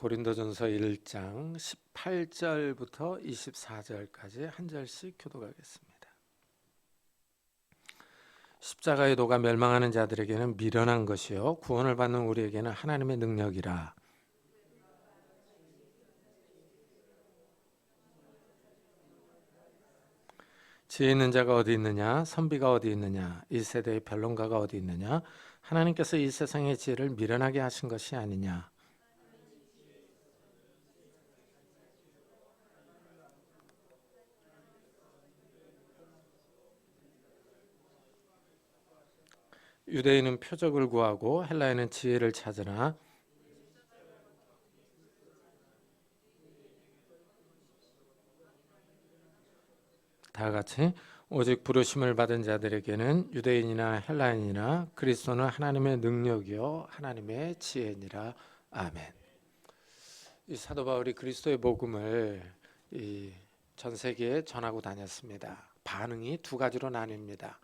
고린도전서 1장 18절부터 24절까지 한 절씩 교독하겠습니다. 십자가의 도가 멸망하는 자들에게는 미련한 것이요 구원을 받는 우리에게는 하나님의 능력이라. 지혜 있는 자가 어디 있느냐? 선비가 어디 있느냐? 이 세대의 변론가가 어디 있느냐? 하나님께서 이 세상의 지혜를 미련하게 하신 것이 아니냐? 유대인은 표적을 구하고 헬라인은 지혜를 찾으나 다 같이 오직 부르심을 받은 자들에게는 유대인이나 헬라인이나 그리스도는 하나님의 능력이요 하나님의 지혜니라. 아멘. 이 사도 바울이 그리스도의 복음을 전 세계에 전하고 다녔습니다. 반응이 두 가지로 나뉩니다.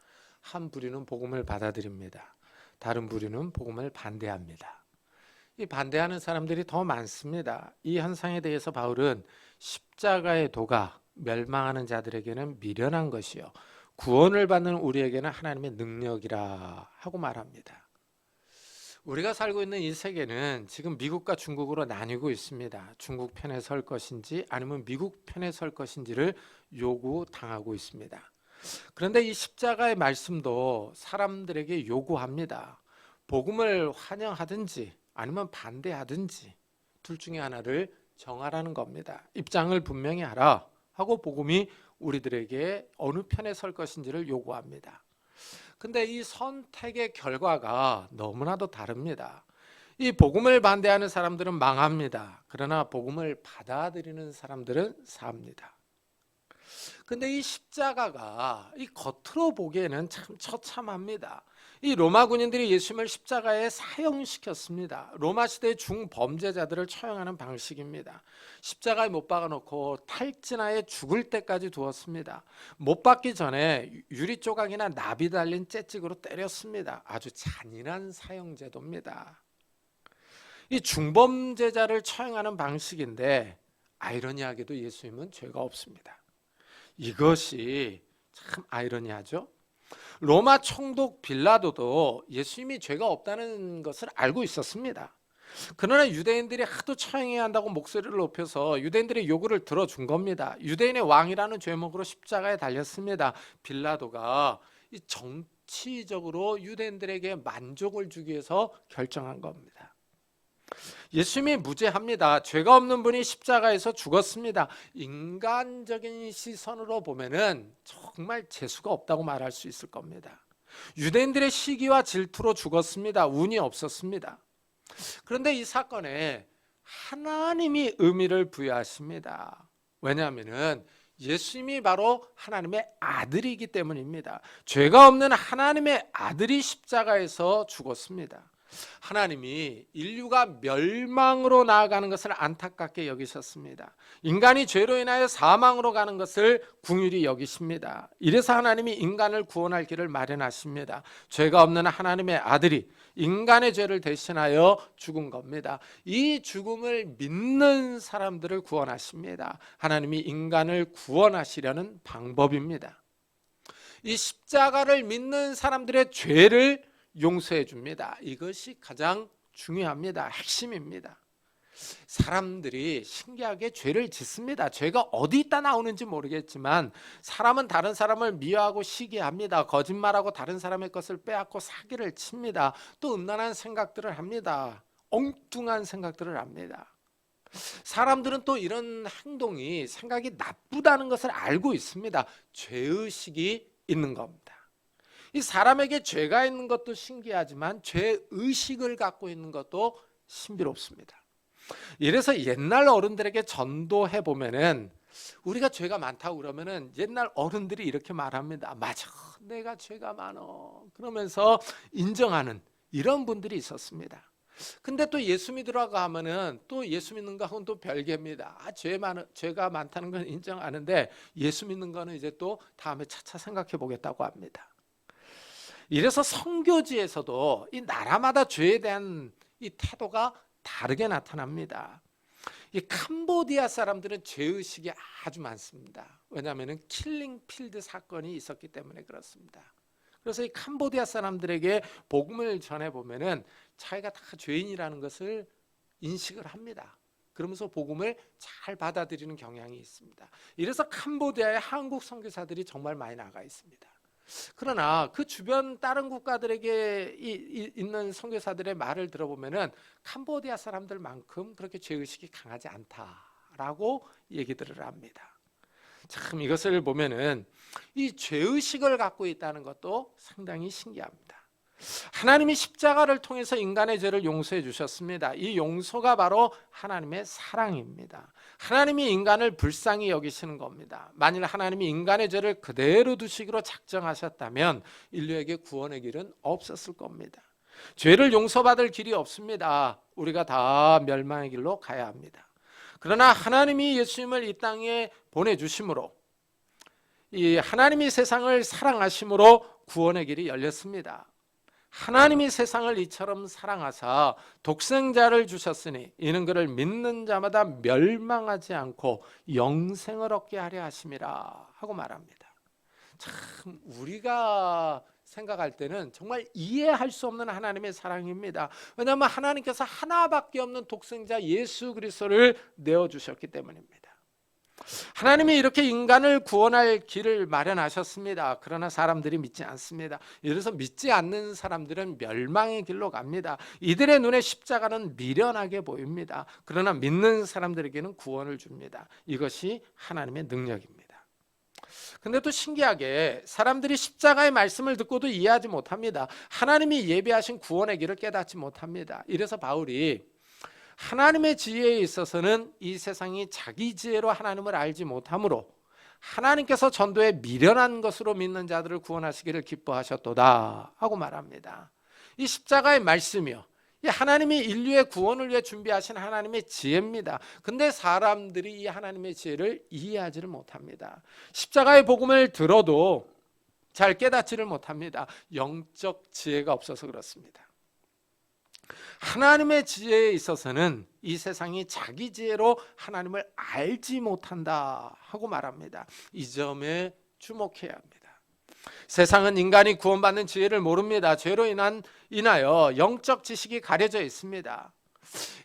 한 부류는 복음을 받아들입니다. 다른 부류는 복음을 반대합니다. 이 반대하는 사람들이 더 많습니다. 이 현상에 대해서 바울은 십자가의 도가 멸망하는 자들에게는 미련한 것이요 구원을 받는 우리에게는 하나님의 능력이라 하고 말합니다. 우리가 살고 있는 이 세계는 지금 미국과 중국으로 나뉘고 있습니다. 중국 편에 설 것인지 아니면 미국 편에 설 것인지를 요구당하고 있습니다. 그런데 이 십자가의 말씀도 사람들에게 요구합니다. 복음을 환영하든지 아니면 반대하든지 둘 중에 하나를 정하라는 겁니다. 입장을 분명히 하라 하고 복음이 우리들에게 어느 편에 설 것인지를 요구합니다. 근데 이 선택의 결과가 너무나도 다릅니다. 이 복음을 반대하는 사람들은 망합니다. 그러나 복음을 받아들이는 사람들은 삽니다. 근데 이 십자가가 이 겉으로 보기에는 참 처참합니다. 이 로마 군인들이 예수님을 십자가에 사형시켰습니다. 로마 시대의 중범죄자들을 처형하는 방식입니다. 십자가에 못 박아놓고 탈진하에 죽을 때까지 두었습니다. 못 박기 전에 유리 조각이나 나비 달린 채찍으로 때렸습니다. 아주 잔인한 사형제도입니다. 이 중범죄자를 처형하는 방식인데 아이러니하게도 예수님은 죄가 없습니다. 이것이 참 아이러니하죠. 로마 총독 빌라도도 예수님이 죄가 없다는 것을 알고 있었습니다. 그러나 유대인들이 하도 처형해야 한다고 목소리를 높여서 유대인들의 요구를 들어준 겁니다. 유대인의 왕이라는 죄목으로 십자가에 달렸습니다. 빌라도가 이 정치적으로 유대인들에게 만족을 주기 위해서 결정한 겁니다. 예수님이 무죄합니다. 죄가 없는 분이 십자가에서 죽었습니다. 인간적인 시선으로 보면은 정말 재수가 없다고 말할 수 있을 겁니다. 유대인들의 시기와 질투로 죽었습니다. 운이 없었습니다. 그런데 이 사건에 하나님이 의미를 부여하십니다. 왜냐하면은 예수님이 바로 하나님의 아들이기 때문입니다. 죄가 없는 하나님의 아들이 십자가에서 죽었습니다. 하나님이 인류가 멸망으로 나아가는 것을 안타깝게 여기셨습니다. 인간이 죄로 인하여 사망으로 가는 것을 긍휼히 여기십니다. 이래서 하나님이 인간을 구원할 길을 마련하십니다. 죄가 없는 하나님의 아들이 인간의 죄를 대신하여 죽은 겁니다. 이 죽음을 믿는 사람들을 구원하십니다. 하나님이 인간을 구원하시려는 방법입니다. 이 십자가를 믿는 사람들의 죄를 용서해 줍니다. 이것이 가장 중요합니다. 핵심입니다. 사람들이 신기하게 죄를 짓습니다. 죄가 어디 있다 나오는지 모르겠지만 사람은 다른 사람을 미워하고 시기합니다. 거짓말하고 다른 사람의 것을 빼앗고 사기를 칩니다. 또 음란한 생각들을 합니다. 엉뚱한 생각들을 합니다. 사람들은 또 이런 행동이 생각이 나쁘다는 것을 알고 있습니다. 죄의식이 있는 겁니다. 이 사람에게 죄가 있는 것도 신기하지만 죄의식을 갖고 있는 것도 신비롭습니다. 이래서 옛날 어른들에게 전도해 보면은 우리가 죄가 많다고 그러면은 옛날 어른들이 이렇게 말합니다. 맞아, 내가 죄가 많어. 그러면서 인정하는 이런 분들이 있었습니다. 근데 또 예수 믿으라고 하면은 또 예수 믿는 거하고는 또 별개입니다. 죄가 많다는 건 인정하는데 예수 믿는 거는 이제 또 다음에 차차 생각해 보겠다고 합니다. 이래서 선교지에서도 이 나라마다 죄에 대한 이 태도가 다르게 나타납니다. 이 캄보디아 사람들은 죄의식이 아주 많습니다. 왜냐하면 킬링 필드 사건이 있었기 때문에 그렇습니다. 그래서 이 캄보디아 사람들에게 복음을 전해보면은 자기가 다 죄인이라는 것을 인식을 합니다. 그러면서 복음을 잘 받아들이는 경향이 있습니다. 이래서 캄보디아에 한국 선교사들이 정말 많이 나가 있습니다. 그러나 그 주변 다른 국가들에게 있는 선교사들의 말을 들어보면은 캄보디아 사람들만큼 그렇게 죄의식이 강하지 않다라고 얘기들을 합니다. 참 이것을 보면은 이 죄의식을 갖고 있다는 것도 상당히 신기합니다. 하나님이 십자가를 통해서 인간의 죄를 용서해 주셨습니다. 이 용서가 바로 하나님의 사랑입니다. 하나님이 인간을 불쌍히 여기시는 겁니다. 만일 하나님이 인간의 죄를 그대로 두시기로 작정하셨다면 인류에게 구원의 길은 없었을 겁니다. 죄를 용서받을 길이 없습니다. 우리가 다 멸망의 길로 가야 합니다. 그러나 하나님이 예수님을 이 땅에 보내주심으로, 이 하나님이 세상을 사랑하심으로 구원의 길이 열렸습니다. 하나님이 세상을 이처럼 사랑하사 독생자를 주셨으니 이는 그를 믿는 자마다 멸망하지 않고 영생을 얻게 하려 하심이라 하고 말합니다. 참 우리가 생각할 때는 정말 이해할 수 없는 하나님의 사랑입니다. 왜냐하면 하나님께서 하나밖에 없는 독생자 예수 그리스도를 내어주셨기 때문입니다. 하나님이 이렇게 인간을 구원할 길을 마련하셨습니다. 그러나 사람들이 믿지 않습니다. 이래서 믿지 않는 사람들은 멸망의 길로 갑니다. 이들의 눈에 십자가는 미련하게 보입니다. 그러나 믿는 사람들에게는 구원을 줍니다. 이것이 하나님의 능력입니다. 근데 또 신기하게 사람들이 십자가의 말씀을 듣고도 이해하지 못합니다. 하나님이 예비하신 구원의 길을 깨닫지 못합니다. 이래서 바울이 하나님의 지혜에 있어서는 이 세상이 자기 지혜로 하나님을 알지 못하므로 하나님께서 전도에 미련한 것으로 믿는 자들을 구원하시기를 기뻐하셨도다 하고 말합니다. 이 십자가의 말씀이요, 이 하나님이 인류의 구원을 위해 준비하신 하나님의 지혜입니다. 근데 사람들이 이 하나님의 지혜를 이해하지를 못합니다. 십자가의 복음을 들어도 잘 깨닫지를 못합니다. 영적 지혜가 없어서 그렇습니다. 하나님의 지혜에 있어서는 이 세상이 자기 지혜로 하나님을 알지 못한다 하고 말합니다. 이 점에 주목해야 합니다. 세상은 인간이 구원받는 지혜를 모릅니다. 죄로 인하여 영적 지식이 가려져 있습니다.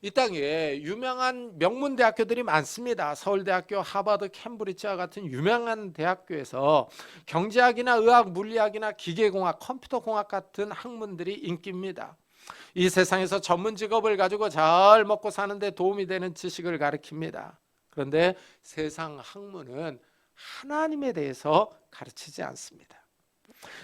이 땅에 유명한 명문 대학교들이 많습니다. 서울대학교, 하버드, 캠브리지와 같은 유명한 대학교에서 경제학이나 의학, 물리학이나 기계공학, 컴퓨터공학 같은 학문들이 인기입니다. 이 세상에서 전문 직업을 가지고 잘 먹고 사는데 도움이 되는 지식을 가르칩니다. 그런데 세상 학문은 하나님에 대해서 가르치지 않습니다.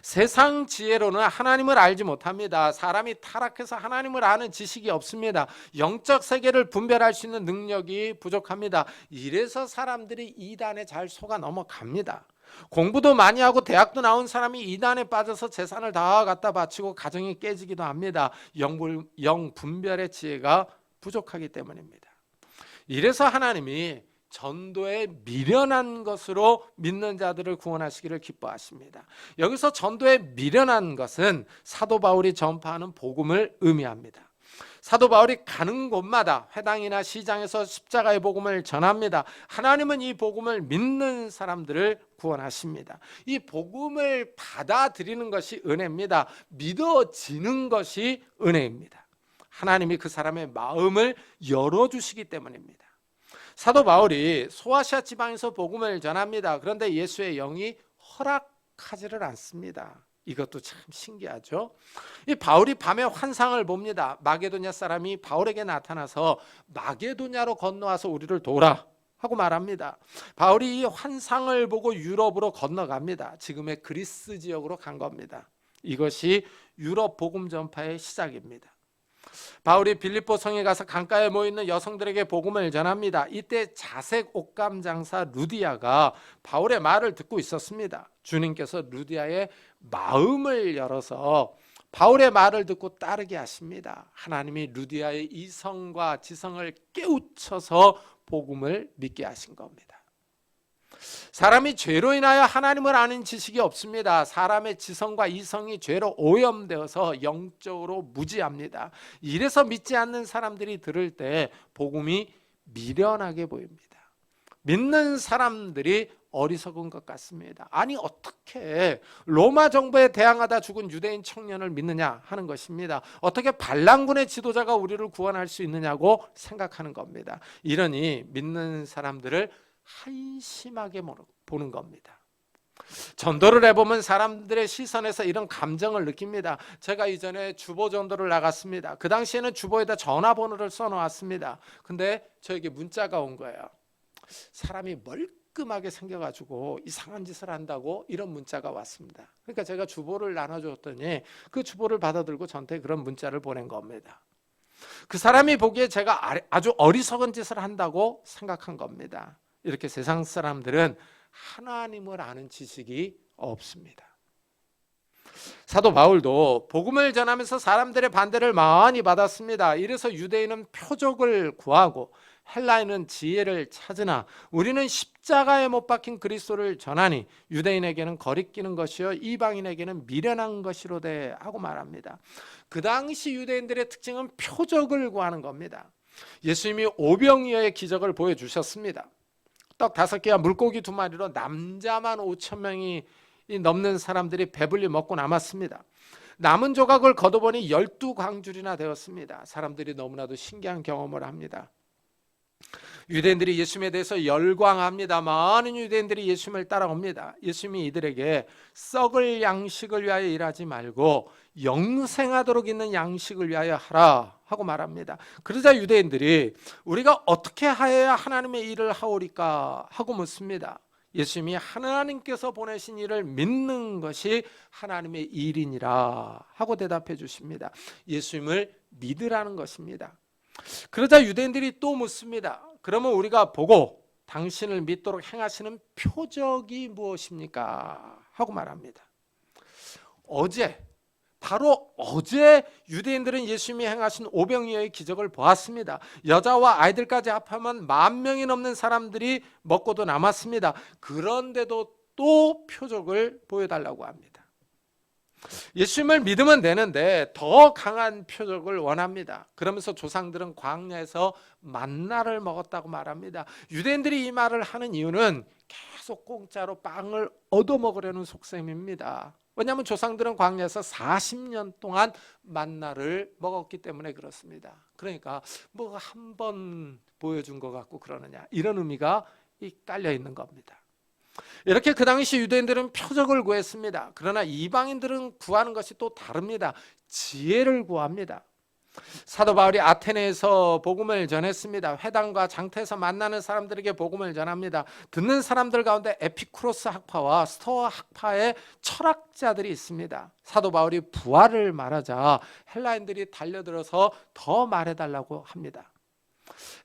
세상 지혜로는 하나님을 알지 못합니다. 사람이 타락해서 하나님을 아는 지식이 없습니다. 영적 세계를 분별할 수 있는 능력이 부족합니다. 이래서 사람들이 이단에 잘 속아 넘어갑니다. 공부도 많이 하고 대학도 나온 사람이 이단에 빠져서 재산을 다 갖다 바치고 가정이 깨지기도 합니다. 영 분별의 지혜가 부족하기 때문입니다. 이래서 하나님이 전도에 미련한 것으로 믿는 자들을 구원하시기를 기뻐하십니다. 여기서 전도에 미련한 것은 사도 바울이 전파하는 복음을 의미합니다. 사도 바울이 가는 곳마다 회당이나 시장에서 십자가의 복음을 전합니다. 하나님은 이 복음을 믿는 사람들을 구원하십니다. 이 복음을 받아들이는 것이 은혜입니다. 믿어지는 것이 은혜입니다. 하나님이 그 사람의 마음을 열어주시기 때문입니다. 사도 바울이 소아시아 지방에서 복음을 전합니다. 그런데 예수의 영이 허락하지를 않습니다. 이것도 참 신기하죠. 이 바울이 밤에 환상을 봅니다. 마게도냐 사람이 바울에게 나타나서 마게도냐로 건너와서 우리를 도우라 하고 말합니다. 바울이 이 환상을 보고 유럽으로 건너갑니다. 지금의 그리스 지역으로 간 겁니다. 이것이 유럽 복음 전파의 시작입니다. 바울이 빌립보 성에 가서 강가에 모이는 여성들에게 복음을 전합니다. 이때 자색 옷감 장사 루디아가 바울의 말을 듣고 있었습니다. 주님께서 루디아의 마음을 열어서 바울의 말을 듣고 따르게 하십니다. 하나님이 루디아의 이성과 지성을 깨우쳐서 복음을 믿게 하신 겁니다. 사람이 죄로 인하여 하나님을 아는 지식이 없습니다. 사람의 지성과 이성이 죄로 오염되어서 영적으로 무지합니다. 이래서 믿지 않는 사람들이 들을 때 복음이 미련하게 보입니다. 믿는 사람들이 어리석은 것 같습니다. 아니 어떻게 로마 정부에 대항하다 죽은 유대인 청년을 믿느냐 하는 것입니다. 어떻게 반란군의 지도자가 우리를 구원할 수 있느냐고 생각하는 겁니다. 이러니 믿는 사람들을 한심하게 보는 겁니다. 전도를 해보면 사람들의 시선에서 이런 감정을 느낍니다. 제가 이전에 주보 전도를 나갔습니다. 그 당시에는 주보에다 전화번호를 써놓았습니다. 근데 저에게 문자가 온 거예요. 사람이 멀끔하게 생겨가지고 이상한 짓을 한다고 이런 문자가 왔습니다. 그러니까 제가 주보를 나눠줬더니 그 주보를 받아들고 저한테 그런 문자를 보낸 겁니다. 그 사람이 보기에 제가 아주 어리석은 짓을 한다고 생각한 겁니다. 이렇게 세상 사람들은 하나님을 아는 지식이 없습니다. 사도 바울도 복음을 전하면서 사람들의 반대를 많이 받았습니다. 이래서 유대인은 표적을 구하고 헬라인은 지혜를 찾으나 우리는 십자가에 못 박힌 그리스도를 전하니 유대인에게는 거리끼는 것이요 이방인에게는 미련한 것이로되 하고 말합니다. 그 당시 유대인들의 특징은 표적을 구하는 겁니다. 예수님이 오병이어의 기적을 보여주셨습니다. 떡 5개와 물고기 2마리로 남자만 5,000명이 넘는 사람들이 배불리 먹고 남았습니다. 남은 조각을 걷어보니 12광줄이나 되었습니다. 사람들이 너무나도 신기한 경험을 합니다. 유대인들이 예수님에 대해서 열광합니다. 많은 유대인들이 예수님을 따라옵니다. 예수님이 이들에게 썩을 양식을 위하여 일하지 말고 영생하도록 있는 양식을 위하여 하라 하고 말합니다. 그러자 유대인들이 우리가 어떻게 하여야 하나님의 일을 하오리까 하고 묻습니다. 예수님이 하나님께서 보내신 일을 믿는 것이 하나님의 일이니라 하고 대답해 주십니다. 예수님을 믿으라는 것입니다. 그러자 유대인들이 또 묻습니다. 그러면 우리가 보고 당신을 믿도록 행하시는 표적이 무엇입니까? 하고 말합니다. 바로 어제 유대인들은 예수님이 행하신 오병이어의 기적을 보았습니다. 여자와 아이들까지 합하면 10,000명이 넘는 사람들이 먹고도 남았습니다. 그런데도 또 표적을 보여달라고 합니다. 예수님을 믿으면 되는데 더 강한 표적을 원합니다. 그러면서 조상들은 광야에서 만나를 먹었다고 말합니다. 유대인들이 이 말을 하는 이유는 계속 공짜로 빵을 얻어먹으려는 속셈입니다. 왜냐하면 조상들은 광야에서 40년 동안 만나를 먹었기 때문에 그렇습니다. 그러니까 뭐 한 번 보여준 것 같고 그러느냐 이런 의미가 깔려 있는 겁니다. 이렇게 그 당시 유대인들은 표적을 구했습니다. 그러나 이방인들은 구하는 것이 또 다릅니다. 지혜를 구합니다. 사도 바울이 아테네에서 복음을 전했습니다. 회당과 장터에서 만나는 사람들에게 복음을 전합니다. 듣는 사람들 가운데 에피쿠로스 학파와 스토아 학파의 철학자들이 있습니다. 사도 바울이 부활을 말하자 헬라인들이 달려들어서 더 말해달라고 합니다.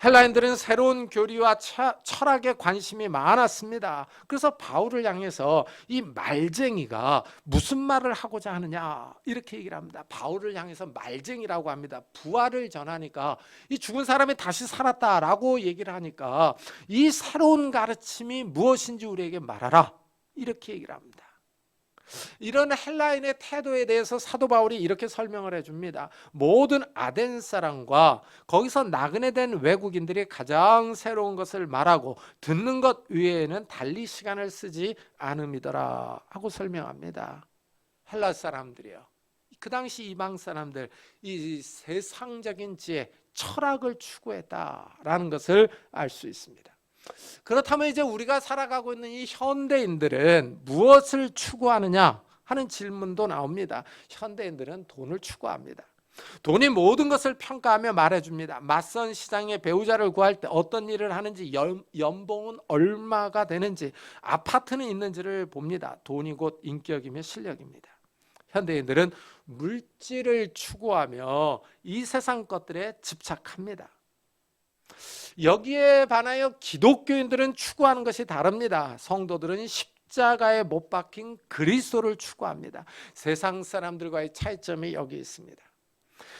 헬라인들은 새로운 교리와 철학에 관심이 많았습니다. 그래서 바울을 향해서 이 말쟁이가 무슨 말을 하고자 하느냐 이렇게 얘기를 합니다. 바울을 향해서 말쟁이라고 합니다. 부활을 전하니까 이 죽은 사람이 다시 살았다라고 얘기를 하니까 이 새로운 가르침이 무엇인지 우리에게 말하라 이렇게 얘기를 합니다. 이런 헬라인의 태도에 대해서 사도 바울이 이렇게 설명을 해줍니다. 모든 아덴 사람과 거기서 나그네 된 외국인들이 가장 새로운 것을 말하고 듣는 것 외에는 달리 시간을 쓰지 않음이더라 하고 설명합니다. 헬라 사람들이요, 그 당시 이방 사람들 이 세상적인 지혜, 철학을 추구했다라는 것을 알 수 있습니다. 그렇다면 이제 우리가 살아가고 있는 이 현대인들은 무엇을 추구하느냐 하는 질문도 나옵니다. 현대인들은 돈을 추구합니다. 돈이 모든 것을 평가하며 말해줍니다. 맞선 시장에 배우자를 구할 때 어떤 일을 하는지, 연봉은 얼마가 되는지, 아파트는 있는지를 봅니다. 돈이 곧 인격이며 실력입니다. 현대인들은 물질을 추구하며 이 세상 것들에 집착합니다. 여기에 반하여 기독교인들은 추구하는 것이 다릅니다. 성도들은 십자가에 못 박힌 그리스도를 추구합니다. 세상 사람들과의 차이점이 여기 있습니다.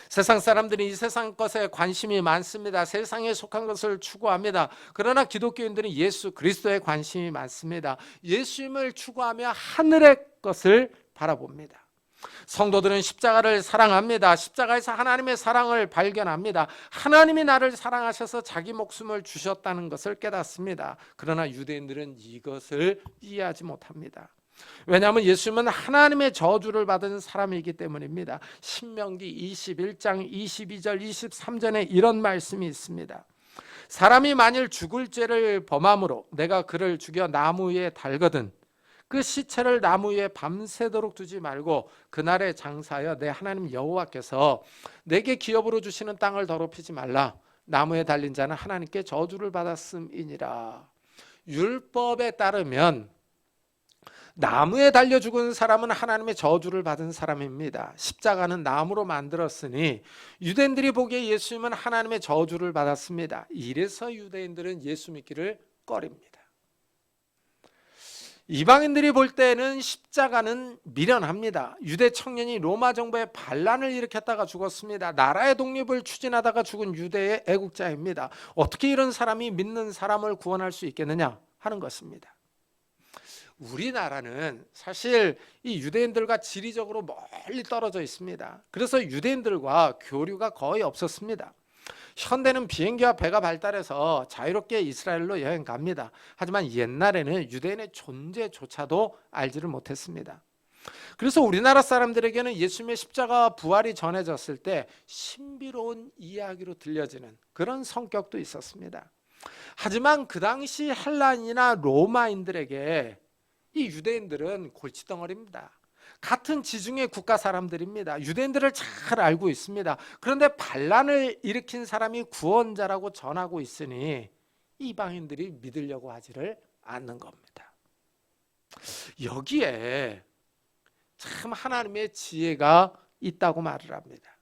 세상 사람들은 이 세상 것에 관심이 많습니다. 세상에 속한 것을 추구합니다. 그러나 기독교인들은 예수 그리스도에 관심이 많습니다. 예수님을 추구하며 하늘의 것을 바라봅니다. 성도들은 십자가를 사랑합니다. 십자가에서 하나님의 사랑을 발견합니다. 하나님이 나를 사랑하셔서 자기 목숨을 주셨다는 것을 깨닫습니다. 그러나 유대인들은 이것을 이해하지 못합니다. 왜냐하면 예수님은 하나님의 저주를 받은 사람이기 때문입니다. 신명기 21장 22절 23절에 이런 말씀이 있습니다. 사람이 만일 죽을 죄를 범함으로 내가 그를 죽여 나무 위에 달거든 그 시체를 나무 위에 밤새도록 두지 말고 그날에 장사하여 내 하나님 여호와께서 내게 기업으로 주시는 땅을 더럽히지 말라. 나무에 달린 자는 하나님께 저주를 받았음이니라. 율법에 따르면 나무에 달려 죽은 사람은 하나님의 저주를 받은 사람입니다. 십자가는 나무로 만들었으니 유대인들이 보기에 예수님은 하나님의 저주를 받았습니다. 이래서 유대인들은 예수 믿기를 꺼립니다. 이방인들이 볼 때는 십자가는 미련합니다. 유대 청년이 로마 정부의 반란을 일으켰다가 죽었습니다. 나라의 독립을 추진하다가 죽은 유대의 애국자입니다. 어떻게 이런 사람이 믿는 사람을 구원할 수 있겠느냐 하는 것입니다. 우리나라는 사실 이 유대인들과 지리적으로 멀리 떨어져 있습니다. 그래서 유대인들과 교류가 거의 없었습니다. 현대는 비행기와 배가 발달해서 자유롭게 이스라엘로 여행 갑니다. 하지만 옛날에는 유대인의 존재조차도 알지를 못했습니다. 그래서 우리나라 사람들에게는 예수님의 십자가와 부활이 전해졌을 때 신비로운 이야기로 들려지는 그런 성격도 있었습니다. 하지만 그 당시 헬라인이나 로마인들에게 이 유대인들은 골칫덩어리입니다. 같은 지중해 국가 사람들입니다. 유대인들을 잘 알고 있습니다. 그런데 반란을 일으킨 사람이 구원자라고 전하고 있으니 이방인들이 믿으려고 하지를 않는 겁니다. 여기에 참 하나님의 지혜가 있다고 말을 합니다.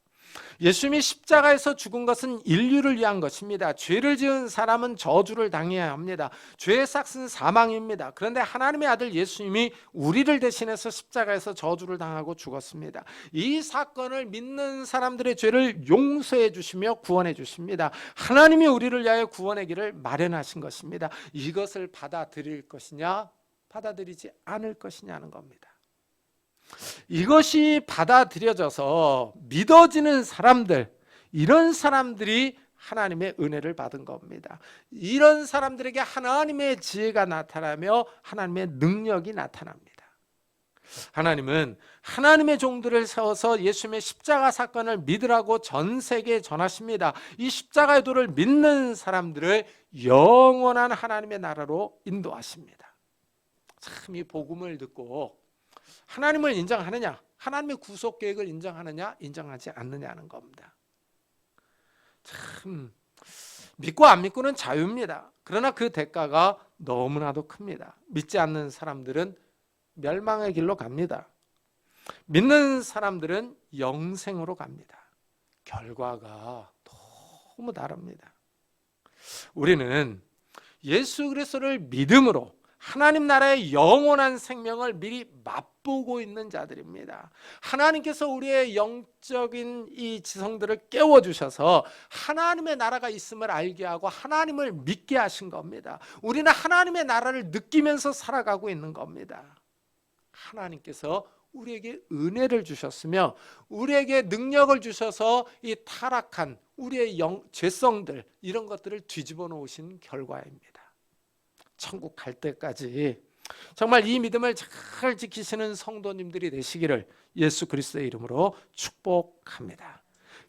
예수님이 십자가에서 죽은 것은 인류를 위한 것입니다. 죄를 지은 사람은 저주를 당해야 합니다. 죄의 삭은 사망입니다. 그런데 하나님의 아들 예수님이 우리를 대신해서 십자가에서 저주를 당하고 죽었습니다. 이 사건을 믿는 사람들의 죄를 용서해 주시며 구원해 주십니다. 하나님이 우리를 위하여 구원의 길을 마련하신 것입니다. 이것을 받아들일 것이냐 받아들이지 않을 것이냐는 겁니다. 이것이 받아들여져서 믿어지는 사람들, 이런 사람들이 하나님의 은혜를 받은 겁니다. 이런 사람들에게 하나님의 지혜가 나타나며 하나님의 능력이 나타납니다. 하나님은 하나님의 종들을 세워서 예수님의 십자가 사건을 믿으라고 전 세계에 전하십니다. 이 십자가의 도를 믿는 사람들을 영원한 하나님의 나라로 인도하십니다. 참 이 복음을 듣고 하나님을 인정하느냐, 하나님의 구속 계획을 인정하느냐, 인정하지 않느냐는 겁니다. 참 믿고 안 믿고는 자유입니다. 그러나 그 대가가 너무나도 큽니다. 믿지 않는 사람들은 멸망의 길로 갑니다. 믿는 사람들은 영생으로 갑니다. 결과가 너무 다릅니다. 우리는 예수 그리스도를 믿음으로 하나님 나라의 영원한 생명을 미리 맛보고 있는 자들입니다. 하나님께서 우리의 영적인 이 지성들을 깨워주셔서 하나님의 나라가 있음을 알게 하고 하나님을 믿게 하신 겁니다. 우리는 하나님의 나라를 느끼면서 살아가고 있는 겁니다. 하나님께서 우리에게 은혜를 주셨으며 우리에게 능력을 주셔서 이 타락한 우리의 죄성들 이런 것들을 뒤집어 놓으신 결과입니다. 천국 갈 때까지 정말 이 믿음을 잘 지키시는 성도님들이 되시기를 예수 그리스도의 이름으로 축복합니다.